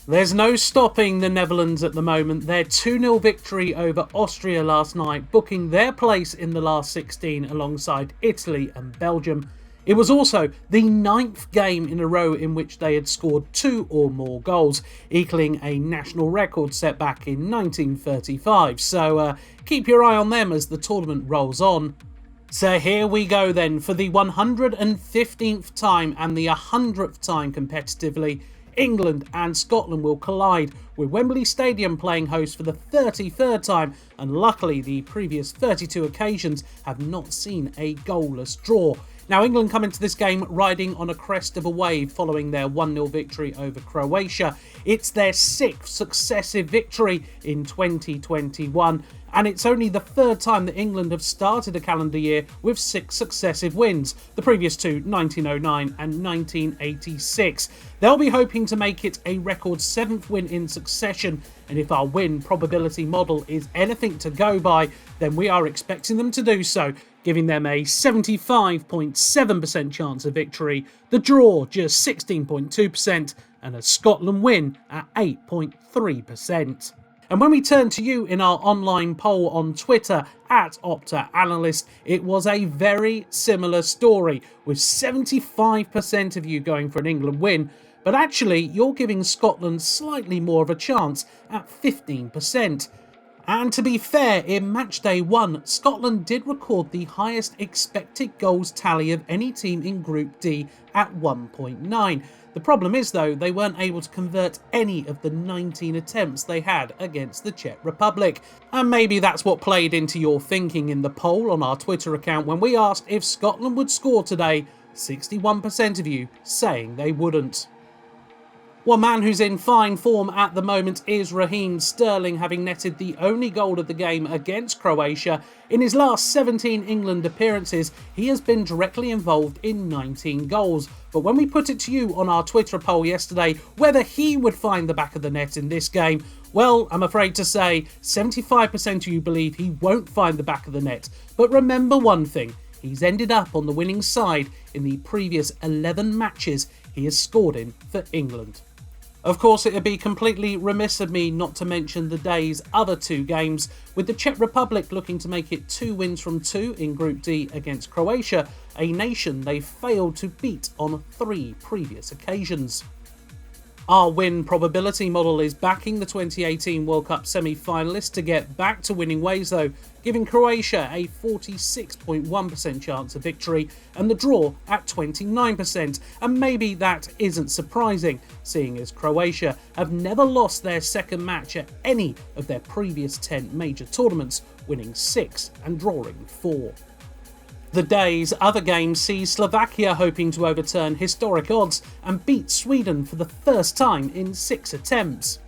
There's no stopping the Netherlands at the moment. Their 2-0 victory over Austria last night, booking their place in the last 16 alongside Italy and Belgium. It was also the 9th game in a row in which they had scored 2 or more goals, equaling a national record set back in 1935. So keep your eye on them as the tournament rolls on. So here we go then for the 115th time and the 100th time competitively. England and Scotland will collide, with Wembley Stadium playing host for the 33rd time, and luckily the previous 32 occasions have not seen a goalless draw. Now, England come into this game riding on a crest of a wave following their 1-0 victory over Croatia. It's their 6th successive victory in 2021, and it's only the 3rd time that England have started a calendar year with 6 successive wins, the previous two 1909 and 1986. They'll be hoping to make it a record 7th win in succession, and if our win probability model is anything to go by, then we are expecting them to do so, giving them a 75.7% chance of victory, the draw just 16.2%, and a Scotland win at 8.3%. And when we turn to you in our online poll on Twitter at OptaAnalyst, it was a very similar story, with 75% of you going for an England win, but actually you're giving Scotland slightly more of a chance at 15%. And to be fair, in matchday 1, Scotland did record the highest expected goals tally of any team in Group D at 1.9. The problem is, though, they weren't able to convert any of the 19 attempts they had against the Czech Republic. And maybe that's what played into your thinking in the poll on our Twitter account when we asked if Scotland would score today, 61% of you saying they wouldn't. One man who's in fine form at the moment is Raheem Sterling, having netted the only goal of the game against Croatia. In his last 17 England appearances, he has been directly involved in 19 goals. But when we put it to you on our Twitter poll yesterday whether he would find the back of the net in this game, well, I'm afraid to say 75% of you believe he won't find the back of the net. But remember one thing, he's ended up on the winning side in the previous 11 matches he has scored in for England. Of course, it would be completely remiss of me not to mention the day's other 2 games, with the Czech Republic looking to make it 2 wins from 2 in Group D against Croatia, a nation they failed to beat on 3 previous occasions. Our win probability model is backing the 2018 World Cup semi-finalists to get back to winning ways though, giving Croatia a 46.1% chance of victory and the draw at 29%. And maybe that isn't surprising, seeing as Croatia have never lost their second match at any of their previous 10 major tournaments, winning 6 and drawing 4. The day's other game sees Slovakia hoping to overturn historic odds and beat Sweden for the first time in 6 attempts.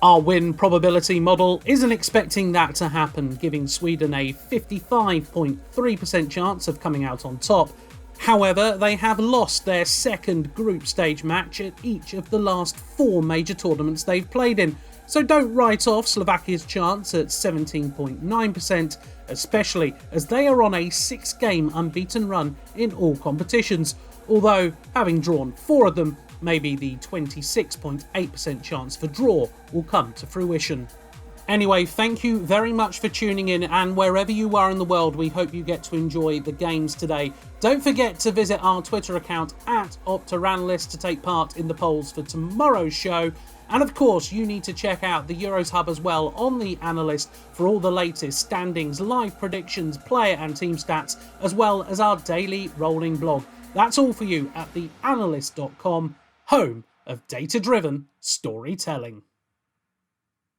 Our win probability model isn't expecting that to happen, giving Sweden a 55.3% chance of coming out on top. However, they have lost their second group stage match at each of the last 4 major tournaments they've played in, so don't write off Slovakia's chance at 17.9%, especially as they are on a 6-game unbeaten run in all competitions, although having drawn 4 of them, maybe the 26.8% chance for draw will come to fruition. Anyway, thank you very much for tuning in, and wherever you are in the world, we hope you get to enjoy the games today. Don't forget to visit our Twitter account at OptaAnalyst to take part in the polls for tomorrow's show. And of course, you need to check out the Euros Hub as well on the Analyst for all the latest standings, live predictions, player and team stats, as well as our daily rolling blog. That's all for you at theanalyst.com, home of data-driven storytelling.